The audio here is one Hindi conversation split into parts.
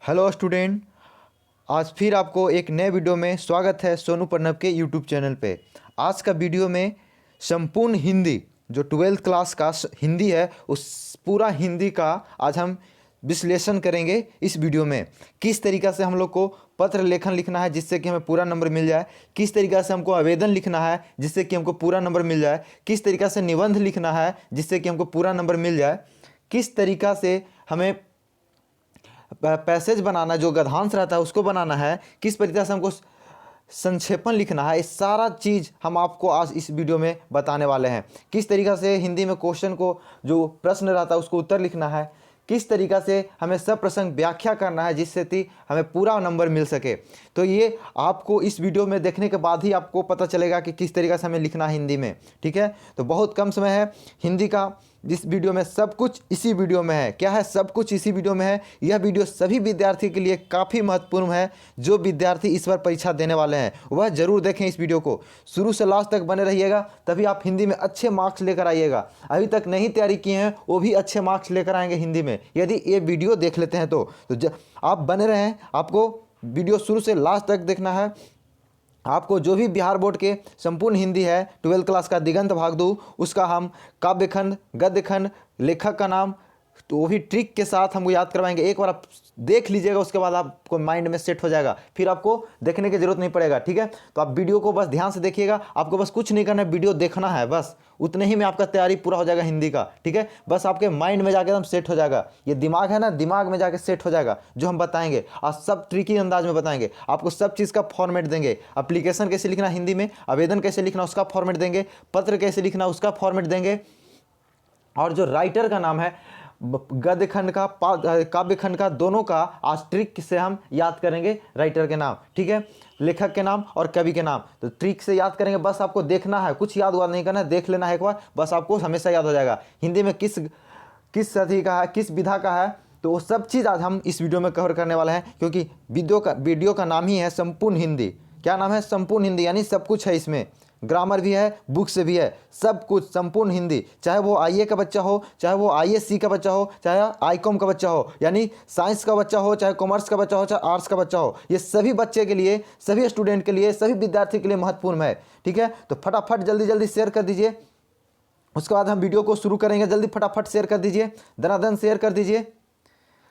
Hello student. आज फिर आपको एक नए वीडियो में स्वागत है सोनू प्रणव के यूट्यूब चैनल पे। आज का वीडियो में संपूर्ण हिंदी जो 12th क्लास का हिंदी है उस पूरा हिंदी का आज हम विश्लेषण करेंगे। इस वीडियो में किस तरीक़ा से हम लोग को पत्र लेखन लिखना है जिससे कि हमें पूरा नंबर मिल जाए, किस तरीक़ा से हमको आवेदन लिखना है जिससे कि हमको पूरा नंबर मिल जाए, किस तरीक़ा से निबंध लिखना है जिससे कि हमको पूरा नंबर मिल जाए, किस तरीक़ा से हमें पैसेज बनाना जो गद्यांश रहता है उसको बनाना है, किस तरीके से हमको संक्षेपण लिखना है, ये सारा चीज़ हम आपको आज इस वीडियो में बताने वाले हैं। किस तरीक़ा से हिंदी में क्वेश्चन को जो प्रश्न रहता है उसको उत्तर लिखना है, किस तरीक़ा से हमें सब प्रसंग व्याख्या करना है जिससे कि हमें पूरा नंबर मिल सके। तो ये आपको इस वीडियो में देखने के बाद ही आपको पता चलेगा कि किस तरीक़ा से हमें लिखना है हिंदी में। ठीक है, तो बहुत कम समय है हिंदी का, जिस वीडियो में सब कुछ इसी वीडियो में है। क्या है? सब कुछ इसी वीडियो में है। यह वीडियो सभी विद्यार्थी के लिए काफ़ी महत्वपूर्ण है। जो विद्यार्थी इस बार परीक्षा देने वाले हैं वह ज़रूर देखें इस वीडियो को, शुरू से लास्ट तक बने रहिएगा, तभी आप हिंदी में अच्छे मार्क्स लेकर आइएगा। अभी तक नहीं तैयारी किए हैं वो भी अच्छे मार्क्स लेकर आएंगे हिंदी में यदि ये वीडियो देख लेते हैं तो आप बने रहें। आपको वीडियो शुरू से लास्ट तक देखना है। आपको जो भी बिहार बोर्ड के संपूर्ण हिंदी है 12th क्लास का दिगंत भागदू, उसका हम काव्य खंड, गद्य खंड, लेखक का नाम, तो वो भी ट्रिक के साथ हमको याद करवाएंगे। एक बार आप देख लीजिएगा, उसके बाद आपको माइंड में सेट हो जाएगा, फिर आपको देखने की जरूरत नहीं पड़ेगा। ठीक है, तो आप वीडियो को बस ध्यान से देखिएगा। आपको बस कुछ नहीं करना है, वीडियो देखना है, बस उतने ही में आपका तैयारी पूरा हो जाएगा हिंदी का। ठीक है, बस आपके माइंड में जाके एकदम सेट हो जाएगा। ये दिमाग है ना, दिमाग में जाके सेट हो जाएगा जो हम बताएंगे, और सब ट्रिकी अंदाज में बताएंगे। आपको सब चीज़ का फॉर्मेट देंगे, एप्लीकेशन कैसे लिखना हिंदी में, आवेदन कैसे लिखना उसका फॉर्मेट देंगे, पत्र कैसे लिखना उसका फॉर्मेट देंगे, और जो राइटर का नाम है गद्य खंड का, काव्य खंड का, दोनों का आज ट्रिक से हम याद करेंगे राइटर के नाम। ठीक है, लेखक के नाम और कवि के नाम, तो ट्रिक से याद करेंगे। बस आपको देखना है, कुछ याद नहीं करना है, देख लेना है एक बार, बस आपको हमेशा याद हो जाएगा। हिंदी में किस सदी का है, किस विधा का है, तो वो सब चीज़ आज हम इस वीडियो में कवर करने वाले हैं, क्योंकि वीडियो का नाम ही है संपूर्ण हिंदी। क्या नाम है? संपूर्ण हिंदी, यानी सब कुछ है इसमें, ग्रामर भी है, बुक से भी है, सब कुछ संपूर्ण हिंदी। चाहे वो आईए का बच्चा हो, चाहे वो आईएससी का बच्चा हो, चाहे आईकॉम का बच्चा हो, यानी साइंस का बच्चा हो, चाहे कॉमर्स का बच्चा हो, चाहे आर्ट्स का बच्चा हो, ये सभी बच्चे के लिए, सभी स्टूडेंट के लिए, सभी विद्यार्थी के लिए महत्वपूर्ण है। ठीक है, तो फटाफट जल्दी जल्दी शेयर कर दीजिए, उसके बाद हम वीडियो को शुरू करेंगे। जल्दी फटाफट शेयर कर दीजिए, दनादन शेयर कर दीजिए,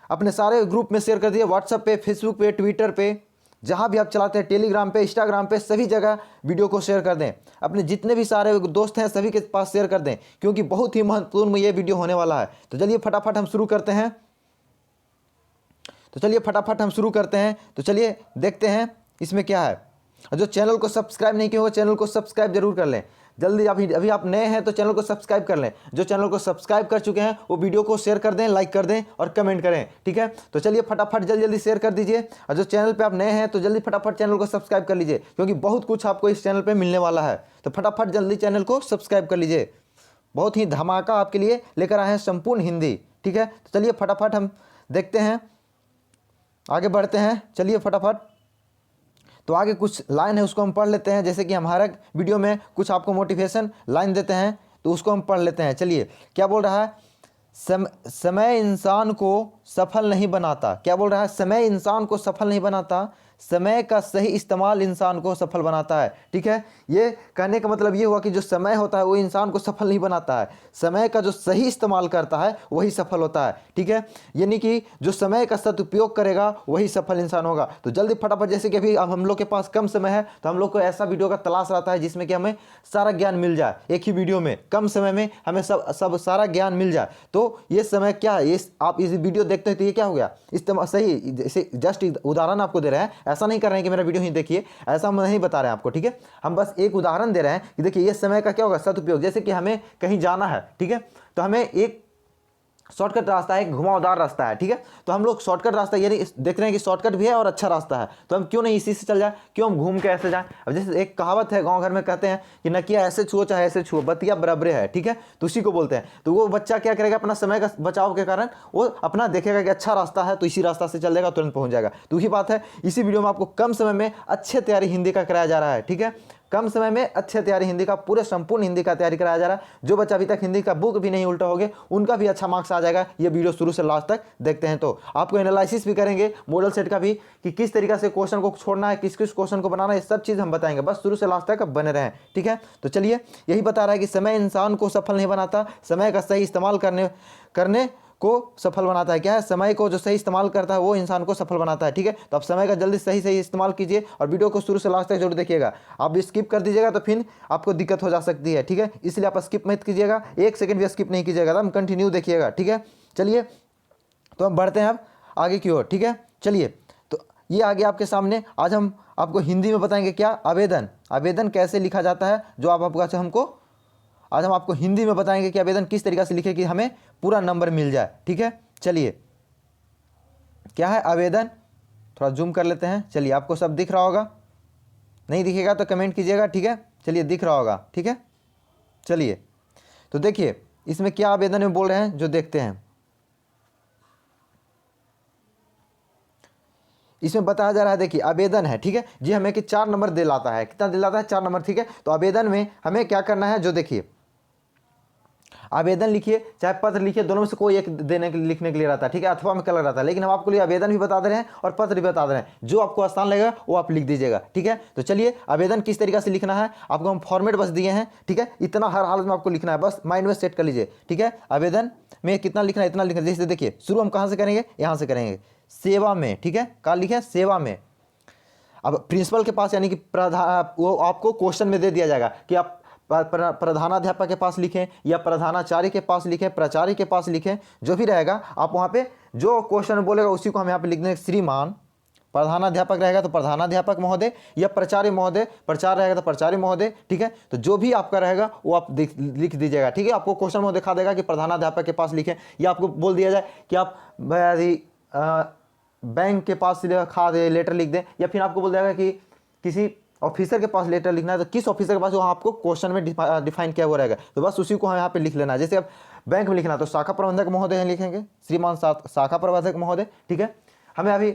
अपने सारे ग्रुप में शेयर कर दीजिए, व्हाट्सएप पे, फेसबुक पे, ट्विटर पे, जहाँ भी आप चलाते हैं, टेलीग्राम पे, इंस्टाग्राम पे, सभी जगह वीडियो को शेयर कर दें। अपने जितने भी सारे दोस्त हैं सभी के पास शेयर कर दें, क्योंकि बहुत ही महत्वपूर्ण ये वीडियो होने वाला है। तो चलिए फटाफट हम शुरू करते हैं। तो चलिए देखते हैं इसमें क्या है। जो चैनल को सब्सक्राइब नहीं किया होगा, चैनल को सब्सक्राइब जरूर कर लें जल्दी। अभी आप नए हैं तो चैनल को सब्सक्राइब कर लें। जो चैनल को सब्सक्राइब कर चुके हैं वो वीडियो को शेयर कर दें, लाइक कर दें और कमेंट करें। ठीक है, तो चलिए फटाफट जल्दी जल्दी शेयर कर दीजिए। और जो चैनल पे आप नए हैं तो जल्दी फटाफट चैनल को सब्सक्राइब कर लीजिए, क्योंकि बहुत कुछ आपको इस चैनल पर मिलने वाला है। तो फटाफट जल्दी चैनल को सब्सक्राइब कर लीजिए, बहुत ही धमाका आपके लिए लेकर आए हैं संपूर्ण हिंदी। ठीक है, तो चलिए फटाफट हम देखते हैं, आगे बढ़ते हैं। चलिए फटाफट, तो आगे कुछ लाइन है उसको हम पढ़ लेते हैं। जैसे कि हम हर वीडियो में कुछ आपको मोटिवेशन लाइन देते हैं, तो उसको हम पढ़ लेते हैं। चलिए, क्या बोल रहा है? समय इंसान को सफल नहीं बनाता। क्या बोल रहा है? समय इंसान को सफल नहीं बनाता, समय का सही इस्तेमाल इंसान को सफल बनाता है। ठीक है, ये कहने का मतलब ये हुआ कि जो समय होता है वो इंसान को सफल नहीं बनाता है, समय का जो सही इस्तेमाल करता है वही सफल होता है। ठीक है, यानी कि जो समय का सदुपयोग करेगा वही सफल इंसान होगा। तो जल्दी फटाफट, जैसे कि अभी अब हम लोग के पास कम समय है तो हम लोग को ऐसा वीडियो का तलाश रहता है जिसमें कि हमें सारा ज्ञान मिल जाए, एक ही वीडियो में कम समय में हमें सब सारा ज्ञान मिल जाए। तो ये समय क्या है, ये आप इस वीडियो देखते हैं तो ये क्या हो गया, इस्तेमाल सही। जैसे जस्ट उदाहरण आपको दे रहे हैं, ऐसा नहीं कर रहे हैं कि मेरा वीडियो ही देखिए, ऐसा हम नहीं बता रहे हैं आपको। ठीक है, हम बस एक उदाहरण दे रहे हैं कि देखिए ये समय का क्या होगा सदुपयोग। जैसे कि हमें कहीं जाना है, ठीक है, तो हमें एक शॉर्टकट रास्ता है, एक घुमावदार रास्ता है। ठीक है, तो हम लोग शॉर्टकट रास्ता यानी देख रहे हैं कि शॉर्टकट भी है और अच्छा रास्ता है, तो हम क्यों नहीं इसी से चल जाए, क्यों हम घूम के ऐसे जाएं। अब जैसे एक कहावत है गांव घर में, कहते हैं कि नकिया ऐसे छुओ चाहे ऐसे छुओ, बतिया बराबरे है। ठीक है, तो उसी को बोलते हैं। तो वो बच्चा क्या करेगा, अपना समय का बचाव के कारण वो अपना देखेगा कि अच्छा रास्ता है तो इसी रास्ता से चल जाएगा, तुरंत पहुंच जाएगा। तो वही बात है, इसी वीडियो में आपको कम समय में अच्छे तैयारी हिंदी का कराया जा रहा है। ठीक है, कम समय में अच्छे तैयारी हिंदी का, पूरे संपूर्ण हिंदी का तैयारी कराया जा रहा है। जो बच्चा अभी तक हिंदी का बुक भी नहीं उल्टा हो गए उनका भी अच्छा मार्क्स आ जाएगा। ये वीडियो शुरू से लास्ट तक देखते हैं तो आपको एनालिसिस भी करेंगे मॉडल सेट का भी, कि किस तरीके से क्वेश्चन को छोड़ना है, किस किस क्वेश्चन को बनाना है, सब चीज़ हम बताएंगे। बस शुरू से लास्ट तक अब बने रहें, ठीक है। तो चलिए, यही बता रहा है कि समय इंसान को सफल नहीं बनाता, समय का सही इस्तेमाल करने को सफल बनाता है। क्या है? समय को जो सही इस्तेमाल करता है वो इंसान को सफल बनाता है, ठीक है। तो आप समय का जल्दी सही सही इस्तेमाल कीजिए और वीडियो को शुरू से लास्ट तक जरूर देखिएगा। आप भी स्किप कर दीजिएगा तो फिर आपको दिक्कत हो जा सकती है, ठीक है। इसलिए आप स्किप मत कीजिएगा, एक सेकंड भी स्किप नहीं कीजिएगा, एकदम कंटिन्यू देखिएगा, ठीक है। चलिए, तो हम बढ़ते हैं अब आगे की ओर, ठीक है। चलिए, तो ये आगे आपके सामने आज हम आपको हिंदी में बताएंगे क्या, आवेदन। आवेदन कैसे लिखा जाता है, जो आपको हमको आज हम आपको हिंदी में बताएंगे कि आवेदन किस तरीके से लिखे कि हमें पूरा नंबर मिल जाए, ठीक है। चलिए, क्या है आवेदन, थोड़ा जूम कर लेते हैं। चलिए, आपको सब दिख रहा होगा, नहीं दिखेगा तो कमेंट कीजिएगा, ठीक है। चलिए, दिख रहा होगा, ठीक है। चलिए, तो देखिए इसमें क्या आवेदन में बोल रहे हैं, जो देखते हैं। इसमें बताया जा रहा है, देखिए आवेदन है, ठीक है जी, हमें कि 4 नंबर दिलाता है। कितना दिलाता है? 4 नंबर, ठीक है। तो आवेदन में हमें क्या करना है, जो देखिए आवेदन लिखिए चाहे पत्र लिखिए, दोनों में से कोई एक लिखने के लिए रहता है, ठीक है, अथवा में कलर रहता है। लेकिन हम आपको लिए आवेदन भी बता दे रहे हैं और पत्र भी बता दे रहे हैं, जो आपको आसान लगेगा वो आप लिख दीजिएगा, ठीक है। तो चलिए, आवेदन किस तरीके से लिखना है आपको हम फॉर्मेट बस दिए हैं, ठीक है। इतना हर हालत में आपको लिखना है, बस माइंड में सेट कर लीजिए, ठीक है। आवेदन में कितना लिखना है, इतना लिखना है। जैसे देखिए, शुरू हम कहाँ से करेंगे, यहाँ से करेंगे, सेवा में, ठीक है। कहाँ लिखे? सेवा में। अब प्रिंसिपल के पास, यानी कि वो आपको क्वेश्चन में दे दिया जाएगा कि आप प्रधानाध्यापक के पास लिखें या प्रधानाचार्य के पास लिखें, प्राचार्य के पास लिखें, जो भी रहेगा आप वहाँ पे जो क्वेश्चन बोलेगा उसी को हम यहाँ पे लिख देंगे। श्रीमान, प्रधानाध्यापक रहेगा तो प्रधानाध्यापक महोदय, या प्राचार्य महोदय, प्राचार्य रहेगा तो प्राचार्य महोदय, ठीक है। तो जो भी आपका रहेगा वो आप लिख दीजिएगा, ठीक है। आपको क्वेश्चन में दिखा देगा कि प्रधानाध्यापक के पास लिखें, या आपको बोल दिया जाए कि आप बैंक के पास लेटर लिख दें, या फिर आपको बोल देगा कि किसी ऑफिसर के पास लेटर लिखना है, तो किस ऑफिसर के पास वहाँ आपको क्वेश्चन में डिफाइन किया हुआ रहेगा, तो बस उसी को हम यहाँ पे लिख लेना है। जैसे अब बैंक में लिखना है तो शाखा प्रबंधक महोदय लिखेंगे, श्रीमान शाखा प्रबंधक महोदय, ठीक है। हमें अभी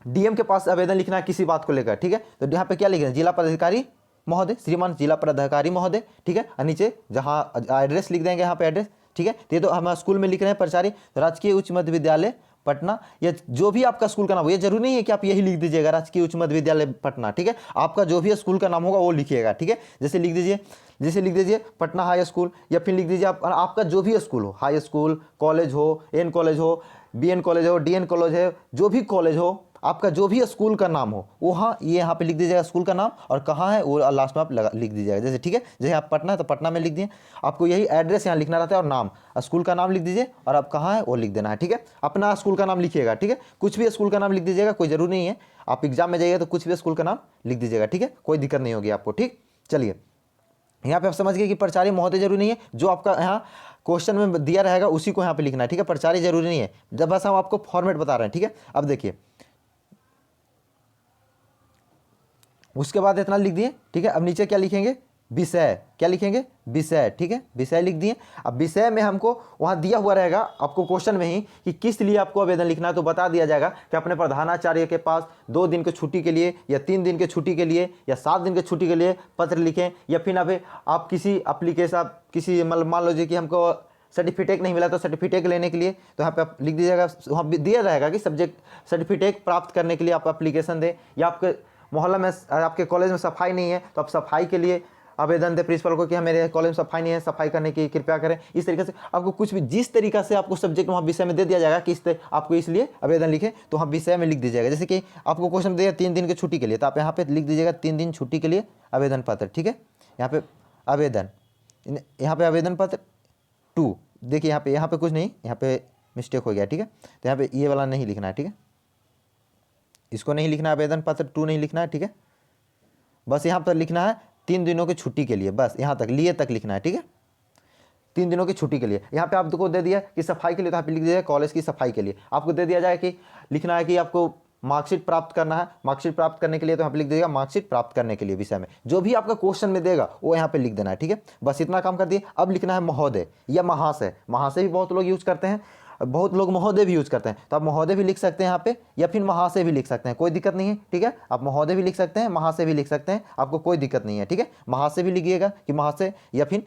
डीएम के पास आवेदन लिखना है किसी बात को लेकर, ठीक है। तो यहाँ पे क्या लिखना है, जिला पदाधिकारी महोदय, श्रीमान जिला पदाधिकारी महोदय, ठीक है। और नीचे जहाँ एड्रेस लिख देंगे, यहाँ पे एड्रेस, ठीक है। तो ये तो हम स्कूल में लिख रहे हैं प्राचार्य, तो राजकीय उच्च मध्य विद्यालय पटना, या जो भी आपका स्कूल का नाम हो, ये जरूरी नहीं है कि आप यही लिख दीजिएगा राजकीय उच्च मध्य विद्यालय पटना, ठीक है। आपका जो भी स्कूल का नाम होगा वो लिखिएगा, ठीक है। जैसे लिख दीजिए पटना हाई स्कूल, या फिर लिख दीजिए आपका जो भी स्कूल हो, हाई स्कूल, कॉलेज हो, एन कॉलेज हो, बीएन कॉलेज हो, डीएन कॉलेज है, जो भी कॉलेज हो, आपका जो भी स्कूल का नाम हो वहाँ ये यहाँ पे लिख दीजिएगा स्कूल का नाम, और कहाँ है वो लास्ट में आप लिख दीजिएगा। जैसे, ठीक है, जैसे आप पटना है तो पटना में लिख दिए, आपको यही एड्रेस यहाँ लिखना रहता है, और नाम स्कूल का नाम लिख दीजिए, और आप कहाँ है वो लिख देना है, ठीक है। अपना स्कूल का नाम लिखिएगा, ठीक है। कुछ भी स्कूल का नाम लिख दीजिएगा, कोई जरूरी नहीं है, आप एग्जाम में जाइएगा तो कुछ भी स्कूल का नाम लिख दीजिएगा, ठीक है, कोई दिक्कत नहीं होगी आपको, ठीक। चलिए, यहाँ पे आप समझ गए कि प्राचार्य महोदय जरूरी नहीं है, जो आपका यहाँ क्वेश्चन में दिया रहेगा उसी को यहाँ पे लिखना है, ठीक है। प्राचार्य जरूरी नहीं है, जब बस हम आपको फॉर्मेट बता रहे हैं, ठीक है। अब देखिए, उसके बाद इतना लिख दिए, ठीक है। अब नीचे क्या लिखेंगे, विषय, क्या लिखेंगे, विषय, ठीक है, विषय लिख दिए। अब विषय में हमको वहाँ दिया हुआ रहेगा आपको क्वेश्चन में ही कि किस लिए आपको आवेदन लिखना है, तो बता दिया जाएगा कि अपने प्रधानाचार्य के पास 2 दिन की छुट्टी के लिए, या 3 दिन की छुट्टी के लिए, या 7 दिन की छुट्टी के लिए पत्र लिखें, या फिर अभी आप किसी एप्लीकेशन, किसी मतलब मान लीजिए कि हमको सर्टिफिकेट नहीं मिला तो सर्टिफिकेट लेने के लिए, तो यहाँ पे आप लिख दीजिएगा, वहाँ दिया रहेगा कि सब्जेक्ट सर्टिफिकेट प्राप्त करने के लिए आप एप्लीकेशन दें, या आपके मोहल्ला में, आपके कॉलेज में सफाई नहीं है तो आप सफाई के लिए आवेदन दे प्रिंसिपल को कि हाँ मेरे कॉलेज में सफाई नहीं है, सफाई करने की कृपया करें। इस तरीके से आपको कुछ भी जिस तरीका से आपको सब्जेक्ट वहाँ विषय में दे दिया जाएगा कि आपको इसलिए आवेदन लिखे, तो वहाँ विषय में लिख दीजिएगा। जैसे कि आपको क्वेश्चन दिया 3 दिन की छुट्टी के लिए, तो आप यहाँ पे लिख दीजिएगा 3 दिन छुट्टी के लिए आवेदन पत्र, ठीक है। यहाँ पे आवेदन, यहाँ पे आवेदन पत्र 2, देखिए यहाँ पे कुछ नहीं, यहाँ पे मिस्टेक हो गया, ठीक है। तो यहाँ पे ये वाला नहीं लिखना है, ठीक है, इसको नहीं लिखना, आवेदन पत्र 2 नहीं लिखना है, ठीक है। बस यहाँ पर लिखना है 3 दिनों की छुट्टी के लिए, बस यहाँ तक लिए तक लिखना है, ठीक है। 3 दिनों की छुट्टी के लिए यहाँ पे आपको दे दिया कि सफाई के लिए, तो यहाँ पे लिख दीजिए कॉलेज की सफाई के लिए। आपको दे दिया जाए कि लिखना है कि आपको मार्कशीट प्राप्त करना है, मार्कशीट प्राप्त करने के लिए, तो यहाँ पे लिख दीजिएगा मार्कशीट प्राप्त करने के लिए विषय में। जो भी आपका क्वेश्चन में देगा वो यहाँ पे लिख देना है, ठीक है। बस इतना काम कर दिए। अब लिखना है महोदय या महाशय, महाशय भी बहुत लोग यूज करते हैं। बहुत लोग महोदय भी यूज़ करते हैं, तो आप महोदय भी लिख सकते हैं यहाँ पे, या फिर महाशय भी लिख सकते हैं, कोई दिक्कत नहीं है। ठीक है, आप महोदय भी लिख सकते हैं, महाशय भी लिख सकते हैं, आपको कोई दिक्कत नहीं है। ठीक है, महाशय भी लिखिएगा कि महाशय, या फिर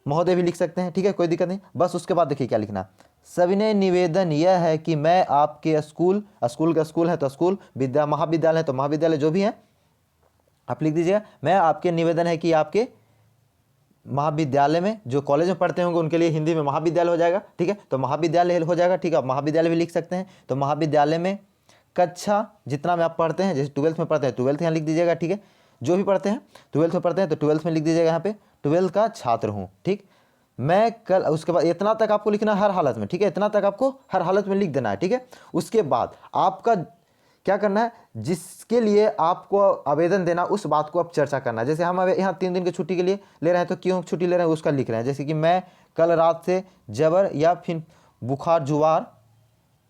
महोदय भी लिख सकते हैं। ठीक है, कोई दिक्कत नहीं। बस उसके बाद देखिए क्या लिखना, सविनय निवेदन यह है कि मैं आपके स्कूल, स्कूल का स्कूल है तो स्कूल, विद्या महाविद्यालय है तो महाविद्यालय, जो भी है आप लिख दीजिएगा। मैं आपके निवेदन है कि आपके महाविद्यालय में, जो कॉलेज में पढ़ते होंगे उनके लिए हिंदी में महाविद्यालय हो जाएगा। ठीक है, तो महाविद्यालय हो जाएगा। ठीक है, आप महाविद्यालय भी लिख सकते हैं। तो महाविद्यालय में कक्षा जितना में आप पढ़ते हैं, जैसे 12th में पढ़ते हैं 12th यहाँ लिख दीजिएगा। ठीक है, जो भी पढ़ते हैं 12th में पढ़ते हैं तो 12th में लिख दीजिएगा, यहाँ पे 12th का छात्र हूँ। ठीक, मैं कल, उसके बाद इतना तक आपको लिखना हर हालत में। ठीक है, इतना तक आपको हर हालत में लिख देना है। ठीक है, उसके बाद आपका क्या करना है, जिसके लिए आपको आवेदन देना उस बात को आप चर्चा करना है। जैसे हम यहाँ 3 दिन की छुट्टी के लिए ले रहे हैं, तो क्यों छुट्टी ले रहे हैं उसका लिख रहे हैं। जैसे कि मैं कल रात से जबर या फिर बुखार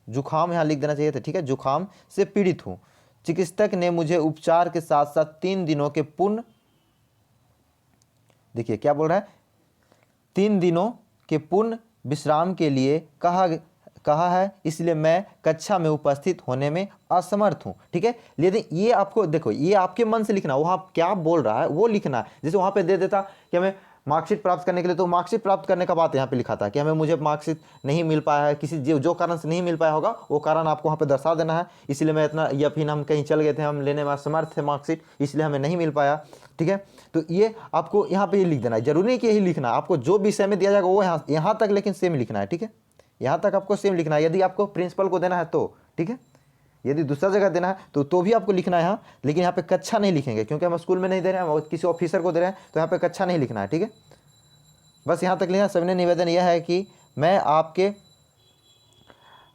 जुखाम यहाँ लिख देना चाहिए था। ठीक है, जुखाम से पीड़ित हूँ। चिकित्सक ने मुझे उपचार के साथ साथ 3 दिनों के पूर्ण, देखिए क्या बोल रहा है, 3 दिनों के पूर्ण विश्राम के लिए कहा है, इसलिए मैं कक्षा में उपस्थित होने में असमर्थ हूँ। ठीक है, लेकिन ये आपको देखो, ये आपके मन से लिखना, वहाँ क्या बोल रहा है वो लिखना है। जैसे वहाँ पे दे देता कि हमें मार्कशीट प्राप्त करने के लिए, तो मार्कशीट प्राप्त करने का बात यहाँ पे लिखा था कि मुझे मार्कशीट नहीं मिल पाया है, किसी जो कारण से नहीं मिल पाया होगा वो कारण आपको वहाँ पे दर्शा देना है। इसलिए मैं इतना, या फिर हम कहीं चल गए थे, हम लेने में असमर्थ थे मार्कशीट, इसलिए हमें नहीं मिल पाया। ठीक है, तो ये आपको यहाँ पे लिख देना है। जरूरी नहीं कि यही लिखना है, आपको जो विषय में दिया जाएगा वो यहाँ तक लेकिन सेम लिखना है। ठीक है, यहाँ तक आपको सेम लिखना है। यदि आपको प्रिंसिपल को देना है तो ठीक है, यदि दूसरा जगह देना है तो भी आपको लिखना है यहाँ, लेकिन यहाँ पे कक्षा नहीं लिखेंगे, क्योंकि हम स्कूल में नहीं दे रहे हैं, हम किसी ऑफिसर को दे रहे हैं, तो यहाँ पे कक्षा नहीं लिखना है। ठीक है, बस यहाँ तक लिखना। सविनय निवेदन यह है कि मैं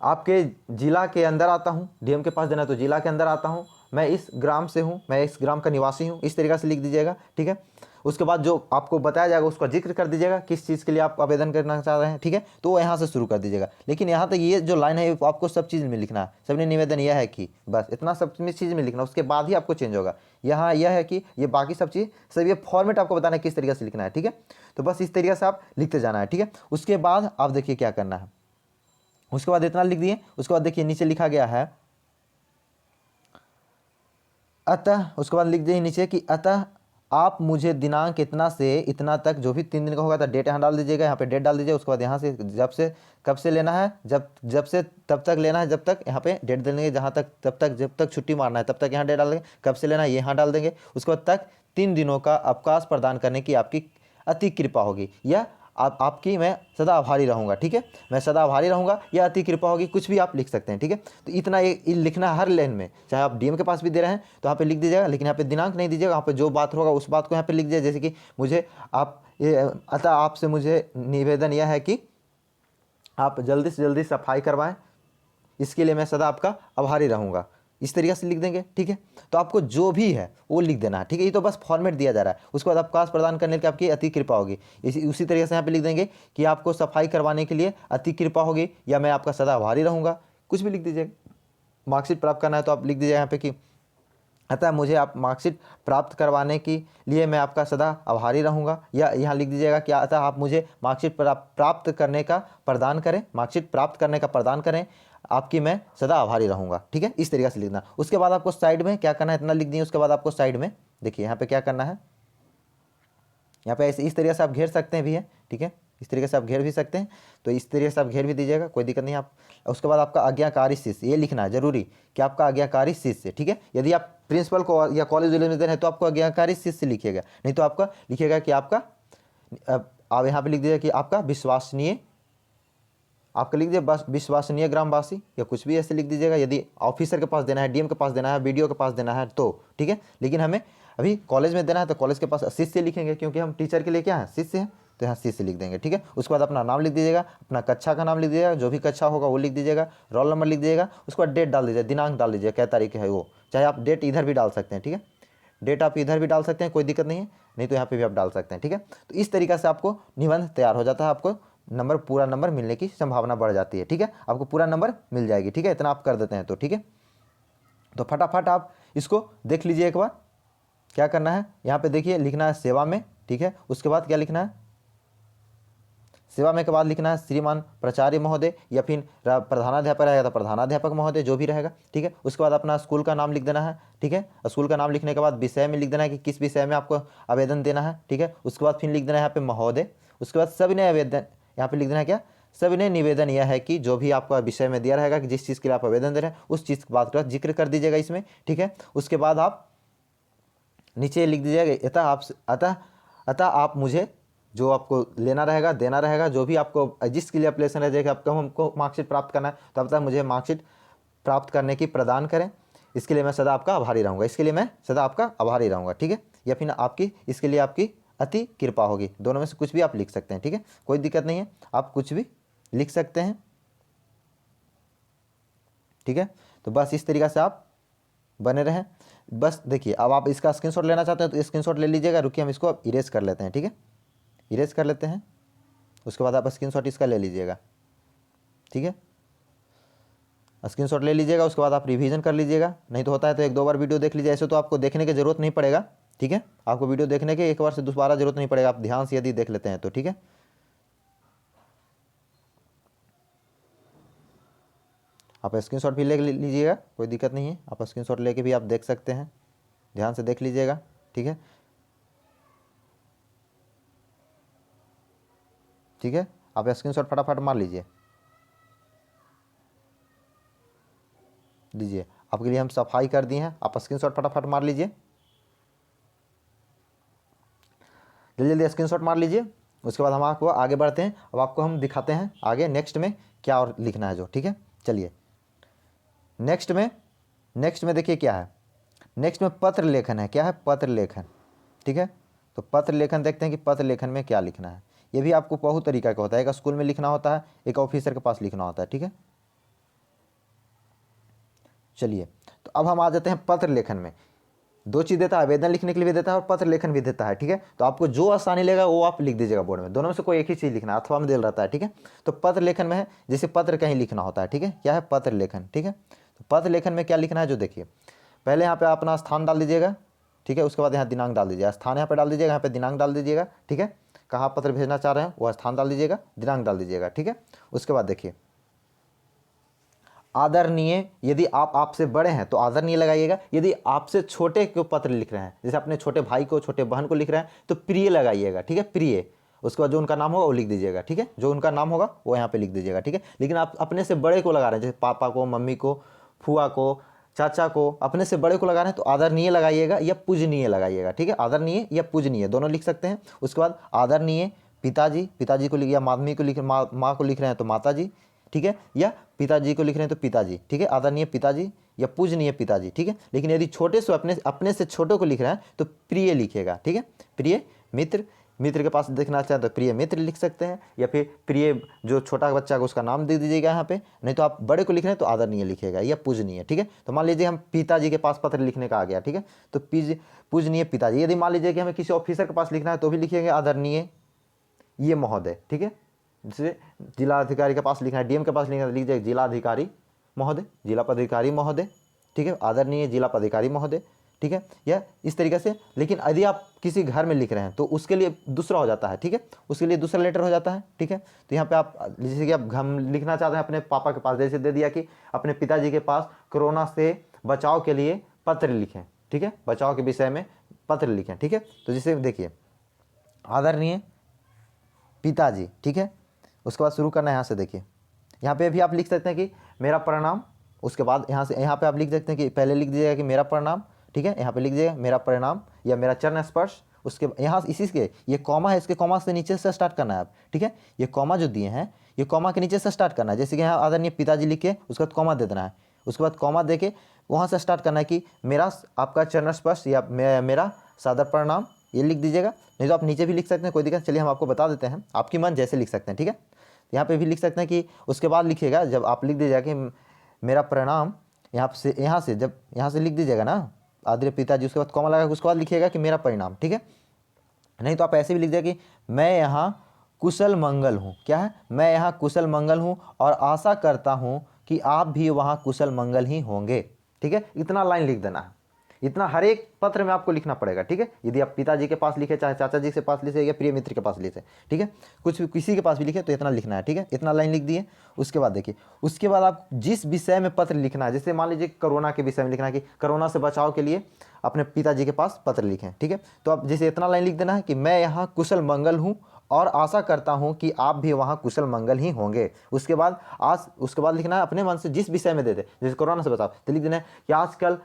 आपके जिला के अंदर आता हूँ, डीएम के पास देना है तो जिला के अंदर आता हूँ, मैं इस ग्राम से हूँ, मैं इस ग्राम का निवासी हूँ, इस तरीक़े से लिख दीजिएगा। ठीक है, उसके बाद जो आपको बताया जाएगा उसका जिक्र कर दीजिएगा, किस चीज़ के लिए आप आवेदन करना चाह रहे हैं। ठीक है, तो वो यहाँ से शुरू कर दीजिएगा, लेकिन यहाँ तक ये जो लाइन है आपको सब चीज़ में लिखना है। सविनय निवेदन यह है कि, बस इतना सब चीज़ में लिखना, उसके बाद ही आपको चेंज होगा। यहाँ यह है कि, ये बाकी सब चीज़ सब, ये फॉर्मेट आपको बताना है किस तरीके से लिखना है। ठीक है, तो बस इस तरीके से आप लिखते जाना है। ठीक है, उसके बाद आप देखिए क्या करना है। उसके बाद इतना लिख दिए, उसके बाद देखिए नीचे लिखा गया है अतः, उसके बाद लिख दिए नीचे कि अतः आप मुझे दिनांक इतना से इतना तक, जो भी 3 दिन का होगा तो डेट यहाँ डाल दीजिएगा, यहाँ पे डेट डाल दीजिए। उसके बाद यहाँ से जब से कब से लेना है, जब से तब तक लेना है, जब तक यहाँ पे डेट देंगे, जहाँ तक तब तक, जब तक छुट्टी मारना है तब तक यहाँ डेट डाल देंगे, कब से लेना है ये यहाँ डाल देंगे। उसके बाद तक 3 दिनों का अवकाश प्रदान करने की आपकी अति कृपा होगी, या आपकी मैं सदा आभारी रहूँगा। ठीक है, मैं सदा आभारी रहूँगा या अति कृपा होगी, कुछ भी आप लिख सकते हैं। ठीक है, तो इतना ये लिखना हर लाइन में, चाहे आप डीएम के पास भी दे रहे हैं तो यहाँ पे लिख दीजिएगा, लेकिन यहाँ पे दिनांक नहीं दीजिएगा, यहाँ पे जो बात होगा उस बात को यहाँ पे लिख दीजिए। जैसे कि मुझे अतः आपसे मुझे निवेदन यह है कि आप जल्दी से जल्दी सफाई करवाएं, इसके लिए मैं सदा आपका आभारी रहूँगा, इस तरीके से लिख देंगे। ठीक है, तो आपको जो भी है वो लिख देना है। ठीक है, ये तो बस फॉर्मेट दिया जा रहा है। उसके बाद अवकाश प्रदान करने की आपकी अति कृपा होगी, उसी तरीके से यहाँ पे लिख देंगे कि आपको सफाई करवाने के लिए अति कृपा होगी, या मैं आपका सदा आभारी रहूँगा, कुछ भी लिख दीजिएगा। मार्कशीट प्राप्त करना है तो आप लिख दीजिए यहाँ पे कि अतः मुझे आप मार्कशीट प्राप्त करवाने के लिए मैं आपका सदा आभारी रहूँगा, या यहाँ लिख दीजिएगा कि अतः आप मुझे मार्कशीट प्राप्त करने का प्रदान करें, मार्कशीट प्राप्त करने का प्रदान करें, आपकी मैं सदा आभारी रहूँगा। ठीक है, इस तरीके से लिखना। उसके बाद आपको साइड में क्या करना है, इतना लिख दिए। उसके बाद आपको साइड में देखिए यहाँ पे क्या करना है, यहाँ पे ऐसे इस तरीके से आप घेर सकते हैं भी है। ठीक है, इस तरीके से आप घेर भी सकते हैं, तो इस तरीके से आप घेर भी दीजिएगा, कोई दिक्कत नहीं। आप उसके बाद आपका आज्ञाकारी शिष्य, ये लिखना है जरूरी कि आपका आज्ञाकारी शिष्य। ठीक है, यदि आप प्रिंसिपल को या कॉलेज में दे रहे हैं तो आपको आज्ञाकारी शिष्य लिखिएगा, नहीं तो आपका लिखिएगा कि आपका, आप यहाँ पे लिख दीजिएगा कि आपका विश्वसनीय, आपका लिख दीजिए बस विश्वसनीय ग्रामवासी, या कुछ भी ऐसे लिख दीजिएगा। यदि ऑफिसर के पास देना है, डीएम के पास देना है, बीडीओ के पास देना है तो ठीक है, लेकिन हमें अभी कॉलेज में देना है तो कॉलेज के पास शिष्य लिखेंगे, क्योंकि हम टीचर के लिए क्या है, शिष्य हैं, तो यहाँ शिष्य लिख देंगे। ठीक है, उसके बाद अपना नाम लिख दीजिएगा, अपना कक्षा का नाम लिख दीजिएगा, जो भी कक्षा होगा वो लिख दीजिएगा, रोल नंबर लिख दीजिएगा, उसके बाद डेट डाल दीजिए, दिनांक डाल दीजिए क्या तारीख है वो, चाहे आप डेट इधर भी डाल सकते हैं। ठीक है, डेट आप इधर भी डाल सकते हैं, कोई दिक्कत नहीं है, नहीं तो यहाँ पे भी आप डाल सकते हैं। ठीक है, तो इस तरीके से आपको निबंध तैयार हो जाता है, आपको नंबर, पूरा नंबर मिलने की संभावना बढ़ जाती है। ठीक है, आपको पूरा नंबर मिल जाएगी। ठीक है, इतना आप कर देते हैं तो ठीक है, तो फटाफट आप इसको देख लीजिए एक बार। क्या करना है, यहाँ पे देखिए लिखना है सेवा में। ठीक है, उसके बाद क्या लिखना है, सेवा में के बाद लिखना है श्रीमान प्राचार्य महोदय, या फिर प्रधानाध्यापक रहेगा तो प्रधानाध्यापक महोदय, जो भी रहेगा, ठीक है। उसके बाद अपना स्कूल का नाम लिख देना है, ठीक है। स्कूल का नाम लिखने के बाद विषय में लिख देना है कि किस विषय में आपको आवेदन देना है, ठीक है। उसके बाद फिर लिख देना है यहाँ पे महोदय। उसके बाद सविनय आवेदन, यहाँ पे लिख देना है क्या, सविनय निवेदन यह है कि जो भी आपका विषय में दिया रहेगा कि जिस चीज़ के लिए आप आवेदन दे रहे हैं उस चीज़ की बात का जिक्र कर दीजिएगा इसमें, ठीक है। उसके बाद आप नीचे लिख दीजिएगा अतः आप मुझे जो आपको लेना रहेगा, देना रहेगा, जो भी आपको जिसके लिए एप्लीकेशन रह जाएगा, आपको हमको मार्कशीट प्राप्त करना है, तब तक मुझे मार्कशीट प्राप्त करने की प्रदान करें। इसके लिए मैं सदा आपका आभारी रहूँगा, इसके लिए मैं सदा आपका आभारी रहूँगा, ठीक है। या फिर आपकी इसके लिए आपकी अति कृपा होगी, दोनों में से कुछ भी आप लिख सकते हैं, ठीक है। कोई दिक्कत नहीं है, आप कुछ भी लिख सकते हैं, ठीक है। तो बस इस तरीक़ा से आप बने रहें। बस देखिए, अब आप इसका स्क्रीनशॉट लेना चाहते हैं तो स्क्रीनशॉट ले लीजिएगा। रुकिए, हम इसको अब इरेज कर लेते हैं, ठीक है। इरेज कर लेते हैं, उसके बाद आप स्क्रीनशॉट इसका ले लीजिएगा, ठीक है। स्क्रीनशॉट ले लीजिएगा, उसके बाद आप रिवीजन कर लीजिएगा। नहीं तो होता है तो एक दो बार वीडियो देख लीजिए, ऐसे तो आपको देखने की ज़रूरत नहीं पड़ेगा, ठीक है। आपको वीडियो देखने के एक बार से दोबारा ज़रूरत नहीं पड़ेगा, आप ध्यान से यदि देख लेते हैं तो, ठीक है। आप स्क्रीनशॉट भी ले लीजिएगा, कोई दिक्कत नहीं है। आप स्क्रीनशॉट लेके भी आप देख सकते हैं, ध्यान से देख लीजिएगा, ठीक है। ठीक है, आप स्क्रीनशॉट फटाफट मार लीजिए। आपके लिए हम सफाई कर दी हैं, आप स्क्रीनशॉट फटाफट मार लीजिए, जल्दी जल्दी स्क्रीनशॉट मार लीजिए। उसके बाद हम आपको आगे बढ़ते हैं। अब आपको हम दिखाते हैं आगे नेक्स्ट में क्या और लिखना है जो, ठीक है। चलिए नेक्स्ट में देखिए क्या है। नेक्स्ट में पत्र लेखन है। क्या है? पत्र लेखन, ठीक है। तो पत्र लेखन देखते हैं कि पत्र लेखन में क्या लिखना है। ये भी आपको बहुत तरीका का होता है, एक स्कूल में लिखना होता है, एक ऑफिसर के पास लिखना होता है, ठीक है। चलिए, तो अब हम आ जाते हैं पत्र लेखन में। दो चीज़ देता है, आवेदन लिखने के लिए भी देता है और पत्र लेखन भी देता है, ठीक है। तो आपको जो आसानी लेगा वो आप लिख दीजिएगा बोर्ड में, दोनों में से कोई एक ही चीज़ लिखना है, अथवा में दिल रहता है, ठीक है। तो पत्र लेखन में है जैसे पत्र कहीं लिखना होता है, ठीक है। क्या है? पत्र लेखन, ठीक है। तो पत्र लेखन में क्या लिखना है जो देखिए, पहले यहाँ पे अपना स्थान डाल दीजिएगा, ठीक है। उसके बाद यहाँ दिनांक डाल दीजिएगा, स्थान यहाँ पे डाल दीजिएगा, यहाँ पे दिनांक डाल दीजिएगा, ठीक है। कहाँ पत्र भेजना चाह रहे हैं वह स्थान डाल दीजिएगा, दिनांक डाल दीजिएगा, ठीक है। उसके बाद देखिए आदरणीय, यदि आप आपसे बड़े हैं तो आदरणीय लगाइएगा। यदि आपसे छोटे को पत्र लिख रहे हैं, जैसे अपने छोटे भाई को, छोटे बहन को लिख रहे हैं, तो प्रिय लगाइएगा, ठीक है, प्रिय। उसके बाद जो उनका नाम होगा वो लिख दीजिएगा, ठीक है। जो उनका नाम होगा वो यहाँ पे लिख दीजिएगा, ठीक है। लेकिन आप अपने से बड़े को लगा रहे हैं, जैसे पापा को, मम्मी को, फुआ को, चाचा को, अपने से बड़े को लगा रहे हैं तो आदरणीय लगाइएगा या पूजनीय लगाइएगा, ठीक है। आदरणीय या पूजनीय दोनों लिख सकते हैं। उसके बाद आदरणीय पिताजी, पिताजी को लिख, या मामी को लिख, माँ को लिख रहे हैं तो माता जी, ठीक है। या पिताजी को लिख रहे हैं तो पिताजी, ठीक है। आदरणीय पिताजी या पूजनीय पिताजी, ठीक है। लेकिन यदि छोटे से अपने से छोटे को लिख रहे हैं तो प्रिय लिखेगा, ठीक है। प्रिय मित्र, मित्र के पास देखना चाहें तो प्रिय मित्र लिख सकते हैं, या फिर प्रिय जो छोटा बच्चा है उसका नाम दे दीजिएगा यहाँ पे। नहीं तो आप बड़े को लिख रहे हैं तो आदरणीय लिखेगा या पूजनीय, ठीक है। तो मान लीजिए हम पिताजी के पास पत्र लिखने का आ गया, ठीक है। तो पूजनीय पिताजी। यदि मान लीजिए कि हमें किसी ऑफिसर के पास लिखना है तो भी लिखेंगे आदरणीय ये महोदय, ठीक है। जैसे जिलाधिकारी के पास लिखना है, डीएम के पास लिखना है, लिख जाए जिलाधिकारी महोदय, जिला पदाधिकारी महोदय, ठीक है। आदरणीय जिला पदाधिकारी महोदय, ठीक है। या इस तरीके से। लेकिन यदि आप किसी घर में लिख रहे हैं तो उसके लिए दूसरा हो जाता है, ठीक है। उसके लिए दूसरा लेटर हो जाता है, ठीक है। तो यहाँ पे आप जैसे कि आप हम लिखना चाहते हैं अपने पापा के पास, जैसे दे दिया कि अपने पिताजी के पास कोरोना से बचाव के लिए पत्र लिखें, ठीक है। बचाव के विषय में पत्र लिखें, ठीक है। तो जैसे देखिए आदरणीय पिताजी, ठीक है। उसके बाद शुरू करना है यहाँ से। देखिए यहाँ पे भी आप लिख सकते हैं कि मेरा प्रणाम। उसके बाद यहाँ से यहाँ पे आप लिख सकते हैं कि पहले लिख दीजिएगा कि मेरा प्रणाम, ठीक है। यहाँ पे लिख दीजिएगा मेरा प्रणाम या मेरा चरण स्पर्श। उसके यहाँ इसी के ये कॉमा है, इसके कॉमा से नीचे से स्टार्ट करना है आप, ठीक है। ये कॉमा जो दिए हैं ये कॉमा के नीचे से स्टार्ट करना है। जैसे कि यहाँ आदरणीय पिताजी लिख के उसके बाद कॉमा दे देना है। उसके बाद कॉमा दे के वहाँ से स्टार्ट करना है कि मेरा आपका चरण स्पर्श या मेरा सादर प्रणाम, ये लिख दीजिएगा। नहीं तो आप नीचे भी लिख सकते हैं, कोई दिक्कत। चलिए हम आपको बता देते हैं, आपकी मन जैसे लिख सकते हैं, ठीक है। यहाँ पे भी लिख सकते हैं कि उसके बाद लिखिएगा, जब आप लिख दीजिएगा कि मेरा प्रणाम, यहाँ से जब यहाँ से लिख दीजिएगा ना आदरणीय पिताजी, उसके बाद कॉमा लगा, उसके बाद लिखिएगा कि मेरा परिणाम, ठीक है। नहीं तो आप ऐसे भी लिख दीजिएगा कि मैं यहाँ कुशल मंगल हूँ। क्या है? मैं यहाँ कुशल मंगल हूँ और आशा करता हूँ कि आप भी वहाँ कुशल मंगल ही होंगे, ठीक है। इतना लाइन लिख देना है। इतना हर एक पत्र में आपको लिखना पड़ेगा, ठीक है। यदि आप पिताजी के पास लिखे, चाहे चाचा जी के पास लिखे या प्रिय मित्र के पास लिखे, ठीक है, कुछ भी किसी के पास भी लिखे तो इतना लिखना है, ठीक है। इतना लाइन लिख दिए। उसके बाद देखिए, उसके बाद आप जिस विषय में पत्र लिखना है, जैसे मान लीजिए कोरोना के विषय में लिखना है कि कोरोना से बचाव के लिए अपने पिताजी के पास पत्र लिखें, ठीक है। तो आप जैसे इतना लाइन लिख देना है कि मैं यहाँ कुशल मंगल हूँ और आशा करता हूँ कि आप भी वहाँ कुशल मंगल ही होंगे। उसके बाद लिखना है अपने मन से जिस विषय में दे दे, जैसे कोरोना से बचाव तो लिख देना है कि आजकल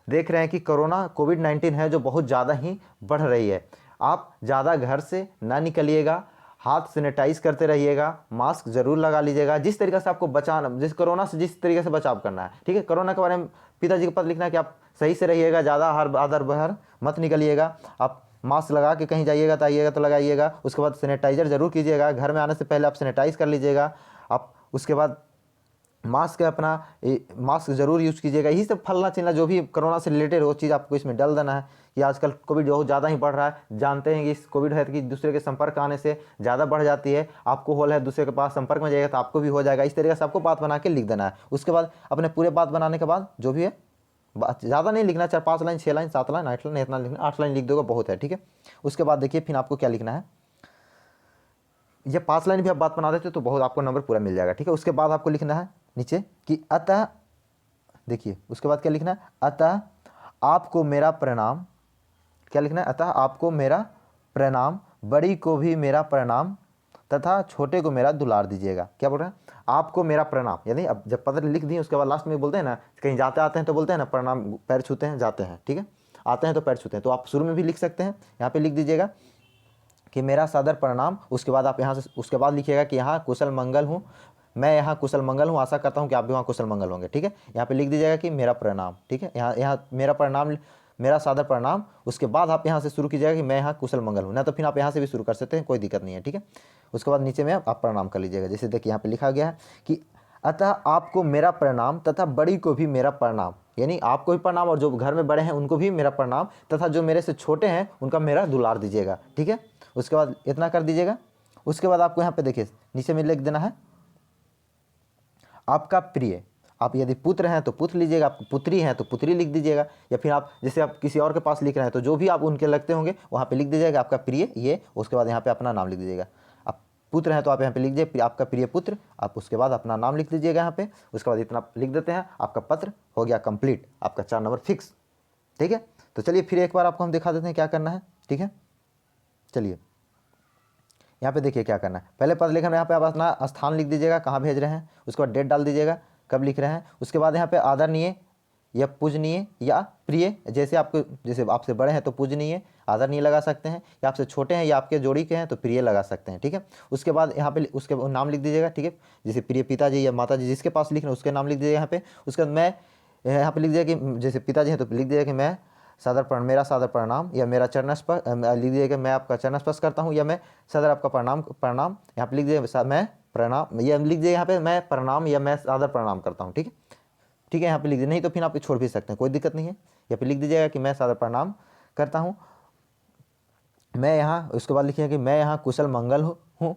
देख रहे हैं कि कोरोना कोविड-19 है जो बहुत ज़्यादा ही बढ़ रही है, आप ज़्यादा घर से ना निकलिएगा, हाथ सैनिटाइज करते रहिएगा, मास्क जरूर लगा लीजिएगा। जिस तरीके से आपको बचाना, जिस कोरोना से जिस तरीके से बचाव करना है, ठीक है। कोरोना के बारे में पिताजी के पास लिखना है कि आप सही से रहिएगा, ज़्यादा आदर बहर मत निकलिएगा, आप मास्क लगा के कहीं जाइएगा तो आइएगा तो लगाइएगा। उसके बाद सैनिटाइजर जरूर कीजिएगा, घर में आने से पहले आप सैनिटाइज कर लीजिएगा। आप उसके बाद मास्क मास्क जरूर यूज़ कीजिएगा। यही सब फलना चिलना जो भी कोरोना से रिलेटेड वो चीज़ आपको इसमें डाल देना है कि आजकल कोविड बहुत ज़्यादा ही बढ़ रहा है। जानते हैं कि इस कोविड है कि दूसरे के संपर्क आने से ज़्यादा बढ़ जाती है, आपको होल है, दूसरे के पास संपर्क में जाएगा तो आपको भी हो जाएगा। इस तरीके से आपको बात बना के लिख देना है। उसके बाद अपने पूरे बात बनाने के बाद जो भी है, बात ज़्यादा नहीं लिखना, 4-5 लाइन, 6 लाइन, 7 लाइन, 8 लाइन, इतना लिखना, 8 लाइन लिख दोगे बहुत है, ठीक है। उसके बाद देखिए फिर आपको क्या लिखना है, ये 5 लाइन भी आप बात बना देते तो बहुत आपको नंबर पूरा मिल जाएगा, ठीक है। उसके बाद आपको लिखना है नीचे कि अतः, देखिए उसके बाद क्या लिखना है, अतः आपको मेरा प्रणाम, क्या लिखना है, अतः आपको मेरा प्रणाम, बड़ी को भी मेरा प्रणाम तथा छोटे को मेरा दुलार दीजिएगा। क्या बोल रहे हैं, आपको मेरा प्रणाम, यानी अब जब पत्र लिख दिए उसके बाद लास्ट में बोलते हैं ना, कहीं जाते आते हैं तो बोलते हैं ना प्रणाम, पैर छूते हैं जाते हैं, ठीक है, आते हैं तो पैर छूते हैं, तो आप शुरू में भी लिख सकते हैं। यहाँ पे लिख दीजिएगा कि मेरा सादर प्रणाम। उसके बाद आप यहाँ से उसके बाद लिखिएगा कि यहाँ कुशल मंगल हूँ, मैं यहाँ कुशल मंगल हूँ, आशा करता हूँ कि आप भी वहाँ कुशल मंगल होंगे, ठीक है। यहाँ पे लिख दीजिएगा कि मेरा प्रणाम, ठीक है। यहाँ मेरा प्रणाम, मेरा सादर प्रणाम। उसके बाद आप यहाँ से शुरू कीजिएगा कि मैं यहाँ कुशल मंगल हूँ, ना तो फिर आप यहाँ से भी शुरू कर सकते हैं, कोई दिक्कत नहीं है, ठीक है। उसके बाद नीचे में आप प्रणाम कर लीजिएगा। जैसे देखिए यहाँ पे लिखा गया है कि अतः आपको मेरा प्रणाम तथा बड़ी को भी मेरा प्रणाम, यानी आपको भी प्रणाम और जो घर में बड़े हैं उनको भी मेरा प्रणाम, तथा जो मेरे से छोटे हैं उनका मेरा दुलार दीजिएगा, ठीक है। उसके बाद इतना कर दीजिएगा। उसके बाद आपको यहाँ पे देखिए नीचे में लिख देना है आपका प्रिय। आप यदि पुत्र हैं तो पुत्र लीजिएगा, आप पुत्री हैं तो पुत्री लिख दीजिएगा, या फिर आप जैसे आप किसी और के पास लिख रहे हैं तो जो भी आप उनके लगते होंगे वहाँ पे लिख दीजिएगा आपका प्रिय ये। उसके बाद यहाँ पे अपना नाम लिख दीजिएगा। आप पुत्र हैं तो आप यहाँ पे लिख दीजिए आपका प्रिय पुत्र, आप उसके बाद अपना नाम लिख दीजिएगा यहाँ पे। उसके बाद इतना लिख देते हैं, आपका पत्र हो गया कंप्लीट, आपका 4 नंबर फिक्स, ठीक है। तो चलिए फिर एक बार आपको हम दिखा देते हैं क्या करना है, ठीक है। चलिए यहाँ पे देखिए क्या करना है। पहले पत्र लेखन में यहाँ पे आप अपना स्थान लिख दीजिएगा, कहाँ भेज रहे हैं, उसके बाद डेट डाल दीजिएगा, कब लिख रहे हैं। उसके बाद यहाँ पे आदरणीय या पूजनीय या प्रिय, जैसे आपसे बड़े हैं तो पूजनीय आदरणीय लगा सकते हैं, या आपसे छोटे हैं या आपके जोड़ी के हैं तो प्रिय लगा सकते हैं, ठीक है। उसके बाद यहाँ पे उसके नाम लिख दीजिएगा, ठीक है। जैसे प्रिय पिताजी या माताजी जिसके पास लिख रहे हैं उसके नाम लिख दीजिएगा यहाँ पे। उसके बाद मैं यहाँ पे लिख दीजिएगा कि जैसे पिताजी हैं तो लिख दीजिएगा कि मैं मेरा सादर प्रणाम, या मेरा चरण स्पर्श लिख दीजिएगा मैं आपका चरण स्पर्श करता हूँ, या मैं सादर आपका प्रणाम यहाँ पे लिख दीजिएगा मैं प्रणाम, या लिख दीजिएगा यहाँ पे मैं प्रणाम या मैं सादर प्रणाम करता हूँ, ठीक है, ठीक है। यहाँ पे लिख दीजिए, नहीं तो फिर आप छोड़ भी सकते हैं, कोई दिक्कत नहीं है। यहाँ पे लिख दीजिएगा कि मैं सादर प्रणाम करता हूँ मैं यहाँ। उसके बाद लिखिए कि मैं यहाँ कुशल मंगल हूँ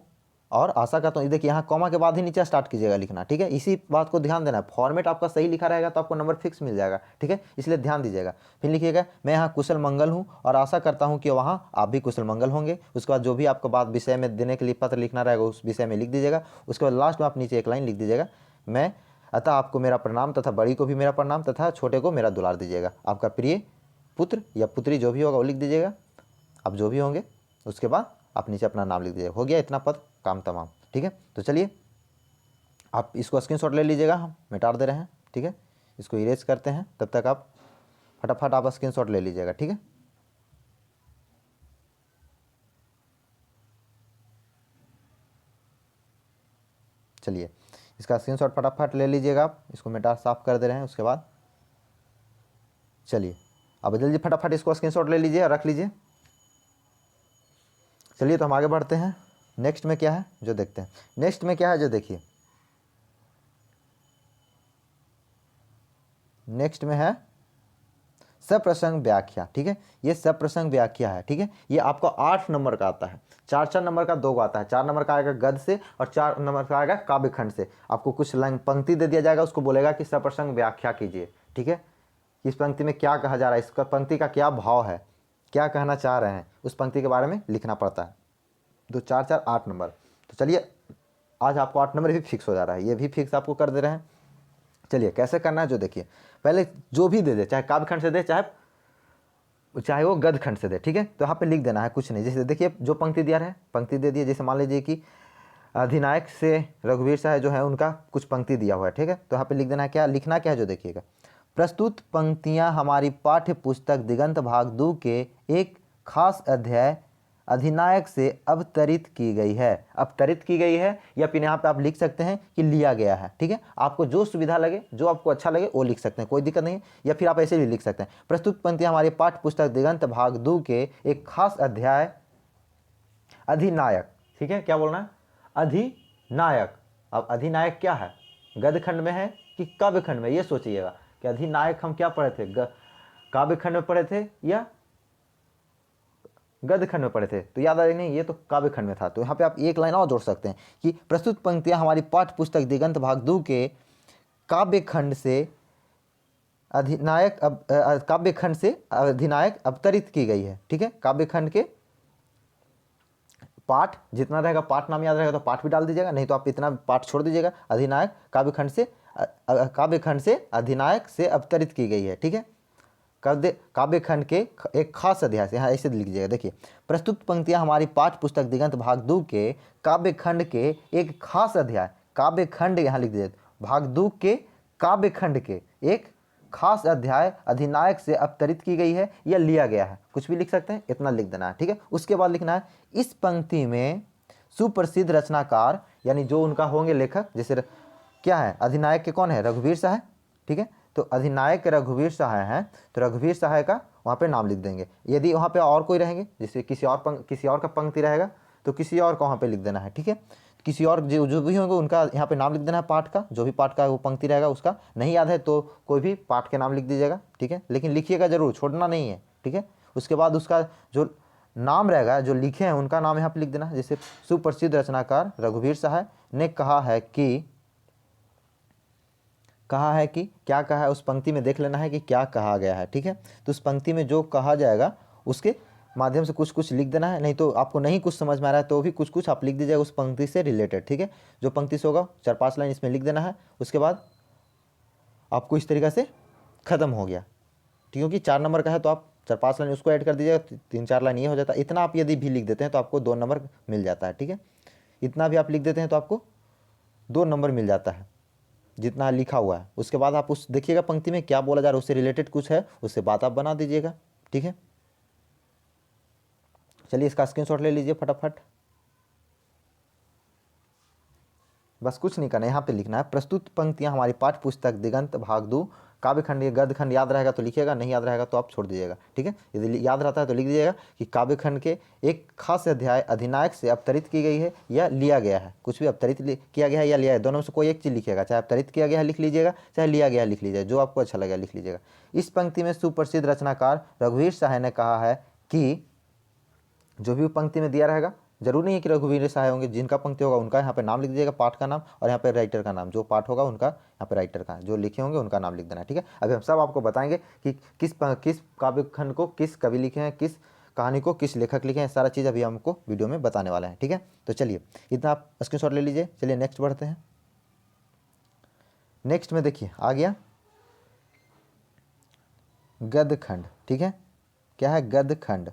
और आशा करता हूँ। देखिए यहाँ कॉमा के बाद ही नीचे स्टार्ट कीजिएगा लिखना, ठीक है। इसी बात को ध्यान देना है, फॉर्मेट आपका सही लिखा रहेगा तो आपको नंबर फिक्स मिल जाएगा, ठीक है, इसलिए ध्यान दीजिएगा। फिर लिखिएगा मैं यहाँ कुशल मंगल हूँ और आशा करता हूँ कि वहाँ आप भी कुशल मंगल होंगे। उसके बाद जो भी आपको बात विषय में देने के लिए पत्र लिखना रहेगा उस विषय में लिख दीजिएगा। उसके बाद लास्ट में आप नीचे एक लाइन लिख दीजिएगा, मैं अतः आपको मेरा प्रणाम तथा बड़ी को भी मेरा प्रणाम तथा छोटे को मेरा दुलार दीजिएगा। आपका प्रिय पुत्र या पुत्री जो भी होगा वो लिख दीजिएगा, आप जो भी होंगे। उसके बाद आप नीचे अपना नाम लिख दीजिएगा। हो गया इतना पद, काम तमाम, ठीक है। तो चलिए आप इसको स्क्रीनशॉट ले लीजिएगा, हम मिटा दे रहे हैं, ठीक है। इसको इरेज करते हैं, तब तक आप फटाफट आप स्क्रीनशॉट ले लीजिएगा, ठीक है। चलिए इसका स्क्रीनशॉट फटाफट ले लीजिएगा, आप इसको मिटा साफ कर दे रहे हैं। उसके बाद चलिए अब जल्दी फटाफट इसको स्क्रीनशॉट ले लीजिए, रख लीजिए। चलिए तो हम आगे बढ़ते हैं। नेक्स्ट में क्या है जो देखते हैं, नेक्स्ट में क्या है जो देखिए, नेक्स्ट में है सप्रसंग व्याख्या, ठीक है। ये सप्रसंग व्याख्या है, ठीक है। ये आपको 8 नंबर का आता है, 4 नंबर का 2 आता है। 4 नंबर का आएगा गद्य से और 4 नंबर का आएगा काव्य खंड से। आपको कुछ लाइन पंक्ति दे दिया जाएगा, उसको बोलेगा कि सप्रसंग व्याख्या कीजिए, ठीक है। कि इस पंक्ति में क्या कहा जा रहा है, इस पंक्ति का क्या भाव है, क्या कहना चाह रहे हैं, उस पंक्ति के बारे में लिखना पड़ता है। 2 4 4 8 नंबर। तो चलिए आज आपको 8 नंबर भी फिक्स हो जा रहा है, ये भी फिक्स आपको कर दे रहे हैं। चलिए कैसे करना है जो देखिए, पहले जो भी दे दे, चाहे काव्यखंड से दे चाहे वो गद्य खंड से दे, ठीक है। तो यहाँ पे लिख देना है कुछ नहीं, जैसे देखिए जो पंक्ति दिया है, पंक्ति दे दिए, जैसे मान लीजिए कि अधिनायक से रघुवीर साहब जो है उनका कुछ पंक्ति दिया हुआ है, ठीक है। तो यहाँ पे लिख देना है, क्या लिखना क्या है जो देखिएगा, प्रस्तुत पंक्तियाँ हमारी पाठ्य पुस्तक दिगंत भाग 2 के एक खास अध्याय अधिनायक से अवतरित की गई है। अवतरित की गई है, या फिर यहाँ पे आप लिख सकते हैं कि लिया गया है, ठीक है। आपको जो सुविधा लगे, जो आपको अच्छा लगे वो लिख सकते हैं, कोई दिक्कत नहीं है। या फिर आप ऐसे भी लिख सकते हैं, प्रस्तुत पंक्तियाँ हमारी पाठ्य पुस्तक दिगंत भाग 2 के एक खास अध्याय अधिनायक, ठीक है। क्या बोलना है, अधिनायक। अब अधिनायक क्या है, गद्य खंड में है कि काव्य खंड में, ये सोचिएगा कि अधिनायक हम क्या पढ़े थे, काव्य खंड में पढ़े थे या गद्य खंड में पढ़े थे। तो याद आ रही नहीं, ये तो काव्य खंड में था। तो यहाँ पे आप एक लाइन और जोड़ सकते हैं कि प्रस्तुत पंक्तियाँ हमारी पाठ्य पुस्तक दिगंत भाग 2 के काव्य खंड से अधिनायक काव्य खंड से अधिनायक अवतरित की गई है, ठीक है। काव्य खंड के पाठ जितना रहेगा, पाठ नाम याद रहेगा तो पाठ भी डाल दीजिएगा, नहीं तो आप इतना पाठ छोड़ दीजिएगा। अधिनायक काव्य खंड से अधिनायक से अवतरित की गई है, ठीक है। काव्य खंड के एक खास अध्याय से, यहाँ ऐसे लिख दीजिएगा, देखिए प्रस्तुत पंक्तियाँ हमारी पाठ्य पुस्तक दिगंत भाग 2 के काव्य खंड के एक खास अध्याय, काव्य खंड यहाँ लिख दीजिए, भाग 2 के काव्य खंड के एक खास अध्याय अधिनायक से अवतरित की गई है या लिया गया है, कुछ भी लिख सकते हैं, इतना लिख देना है, ठीक है। उसके बाद लिखना है, इस पंक्ति में सुप्रसिद्ध रचनाकार, यानी जो उनका होंगे लेखक, जैसे क्या है, अधिनायक के कौन है, रघुवीर साहब, ठीक है। तो अधिनायक रघुवीर साहब हैं, तो रघुवीर साहब का वहाँ पे नाम लिख देंगे। यदि वहाँ पे और कोई रहेंगे, जैसे किसी और का पंक्ति रहेगा तो किसी और का वहाँ पे लिख देना है, ठीक है। किसी और जो भी होंगे उनका यहाँ पे नाम लिख देना है, पाठ का, जो भी पाठ का वो पंक्ति रहेगा उसका। नहीं याद है तो कोई भी पाठ के नाम लिख दीजिएगा, ठीक है, लेकिन लिखिएगा जरूर, छोड़ना नहीं है, ठीक है। उसके बाद उसका जो नाम रहेगा, जो लिखे हैं उनका नाम यहाँ पे लिख देना। जैसे सुप्रसिद्ध रचनाकार रघुवीर साहब ने कहा है कि क्या कहा है, उस पंक्ति में देख लेना है कि क्या कहा गया है, ठीक है। तो उस पंक्ति में जो कहा जाएगा उसके माध्यम से कुछ कुछ लिख देना है, नहीं तो आपको नहीं कुछ समझ में आ रहा है तो भी कुछ कुछ आप लिख दीजिएगा उस पंक्ति से रिलेटेड, ठीक है। जो पंक्ति से होगा 4-5 लाइन इसमें लिख देना है। उसके बाद आपको इस तरीक़ा से ख़त्म हो गया, क्योंकि 4 नंबर का है तो आप 4-5 लाइन उसको ऐड कर दीजिएगा, 3-4 लाइन ये हो जाता है। इतना आप यदि भी लिख देते हैं तो आपको 2 नंबर मिल जाता है, ठीक है। इतना भी आप लिख देते हैं तो आपको 2 नंबर मिल जाता है, जितना लिखा हुआ है। उसके बाद आप उस देखिएगा पंक्ति में क्या बोला जा रहा है, उससे रिलेटेड कुछ है, उससे बात आप बना दीजिएगा, ठीक है। चलिए इसका स्क्रीनशॉट ले लीजिए फटाफट, बस कुछ नहीं करना, यहाँ पे लिखना है, प्रस्तुत पंक्तियाँ हमारी पाठ्य पुस्तक दिगंत भाग 2 काव्य खंड या गद्य खंड याद रहेगा तो लिखिएगा, नहीं याद रहेगा तो आप छोड़ दीजिएगा, ठीक है। यदि याद रहता है तो लिख दीजिएगा कि काव्य खंड के एक खास अध्याय अधिनायक से अवतरित की गई है या लिया गया है, कुछ भी अवतरित किया गया है या लिया है, दोनों में से कोई एक चीज़ लिखिएगा, चाहे अवतरित किया गया है लिख लीजिएगा, चाहे लिया गया है लिख लीजिएगा, जो आपको अच्छा लगेगा लिख लीजिएगा। इस पंक्ति में सुप्रसिद्ध रचनाकार रघुवीर साहब ने कहा है कि, जो भी पंक्ति में दिया रहेगा, जरूर नहीं है कि रघुवीर साहब होंगे, जिनका पंक्ति होगा उनका यहाँ पे नाम लिख दीजिएगा, पाठ का नाम, और यहाँ पे राइटर का नाम, जो पाठ होगा उनका यहाँ पे राइटर का, जो लिखे होंगे उनका नाम लिख देना, ठीक है। अभी हम सब आपको बताएंगे कि किस काव्य खंड को किस कवि लिखे हैं, किस कहानी को किस लेखक लिखे हैं, सारा चीज़ अभी हमको वीडियो में बताने वाला है, ठीक है। तो चलिए इतना आप स्क्रीनशॉट ले लीजिए। चलिए नेक्स्ट बढ़ते हैं। नेक्स्ट में देखिए आ गया गद्य खंड, ठीक है। क्या है, गद्य खंड,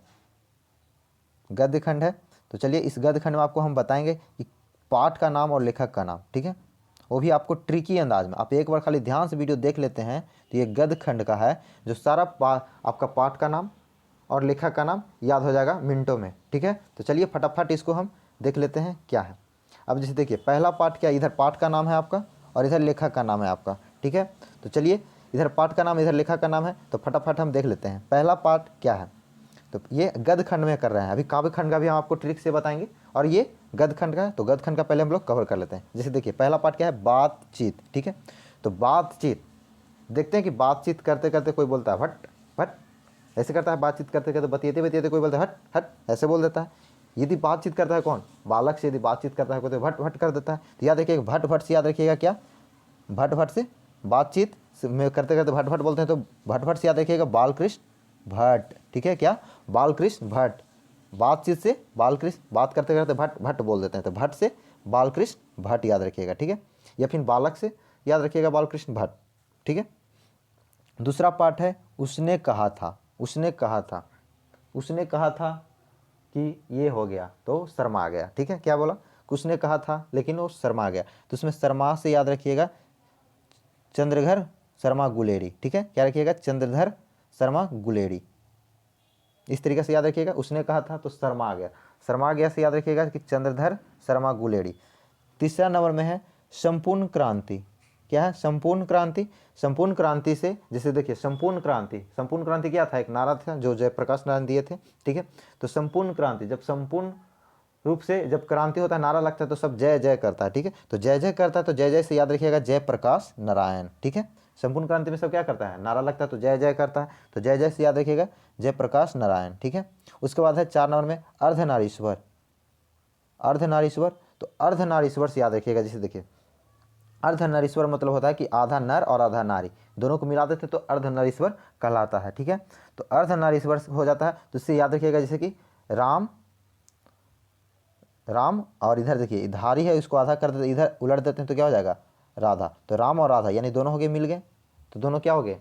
गद्य खंड है। तो चलिए इस गद्य खंड में आपको हम बताएंगे कि पाठ का नाम और लेखक का नाम, ठीक है, वो भी आपको ट्रिकी अंदाज में। आप एक बार खाली ध्यान से वीडियो देख लेते हैं तो ये गद्य खंड का है, जो सारा आपका पाठ का नाम और लेखक का नाम याद हो जाएगा मिनटों में, ठीक है। तो चलिए फटाफट इसको हम देख लेते हैं क्या है। अब जैसे देखिए पहला पाठ क्या, इधर पाठ का नाम है आपका और इधर लेखक का नाम है आपका, ठीक है। तो चलिए इधर पाठ का नाम इधर लेखक का नाम है, तो फटाफट हम देख लेते हैं पहला पाठ क्या है। तो ये गद्य खंड में कर रहे हैं, अभी काव्य खंड का भी हम आपको ट्रिक से बताएंगे, और ये गद्य खंड का है। तो गद्य खंड का पहले हम लोग कवर कर लेते हैं। जैसे देखिए पहला पाठ क्या है, बातचीत, ठीक है। तो बातचीत देखते हैं कि बातचीत करते करते कोई बोलता है भट भट, ऐसे करता है, बातचीत करते करते बतियाते बतियाते कोई बोलता है हट हट, ऐसे बोल देता है। यदि बातचीत करता है कौन, बालक से यदि बातचीत करता है कोई तो भट भट कर देता है। तो याद रखिएगा भट भट से, याद रखिएगा क्या, भट भट से बातचीत में करते करते भट्ट भट्ट बोलते हैं, तो भट्ट भट्ट से याद रखिएगा बालकृष्ण भट्ट। ठीक है, क्या? बालकृष्ण भट्ट। बातचीत से बालकृष्ण, बात करते करते भट्ट भट्ट बोल देते हैं, तो भट्ट से बालकृष्ण भट्ट याद रखिएगा। ठीक है, या फिर बालक से याद रखिएगा बालकृष्ण भट्ट। ठीक है, दूसरा पार्ट है उसने कहा था। उसने कहा था, उसने कहा था कि ये हो गया तो शर्मा गया। ठीक है, क्या बोला? उसने कहा था लेकिन वो शर्मा गया, तो उसमें शर्मा से याद रखिएगा चंद्रधर शर्मा गुलेरी। ठीक है, क्या रखिएगा? चंद्रधर शर्मा गुलेरी। इस तरीके से याद रखिएगा। उसने कहा था तो शर्मा गया, शर्मा गया से याद रखिएगा कि चंद्रधर शर्मा गुलेरी। तीसरा नंबर में है संपूर्ण क्रांति। क्या है? संपूर्ण क्रांति। संपूर्ण क्रांति से जैसे देखिए संपूर्ण क्रांति, संपूर्ण क्रांति क्या था? एक नारा था जो जयप्रकाश नारायण दिए थे। ठीक है, तो संपूर्ण क्रांति, जब संपूर्ण रूप से जब क्रांति होता है, नारा लगता है, तो सब जय जय करता है। ठीक है, तो जय जय करता है, तो जय जय से याद रखिएगा जयप्रकाश नारायण। ठीक है, संपूर्ण क्रांति में सब क्या करता है? नारा लगता है तो जय जय करता है, तो जय जय से याद रखिएगा जयप्रकाश नारायण। ठीक है, उसके बाद है 4 नंबर में अर्धनारीश्वर। अर्धनारीश्वर, तो अर्धनारीश्वर से याद रखिएगा, जैसे देखिए अर्धनारीश्वर मतलब होता है कि आधा नर और आधा नारी दोनों को मिला देते तो अर्धनारीश्वर कहलाता है। ठीक है, तो अर्धनारीश्वर हो जाता है, तो इससे याद रखिएगा जैसे कि राम, राम और इधर देखिए धारी है, इसको आधा कर देते, इधर उलट देते हैं तो क्या हो जाएगा? राधा। तो राम और राधा यानी दोनों हो गए, मिल गए, तो दोनों क्या हो गए?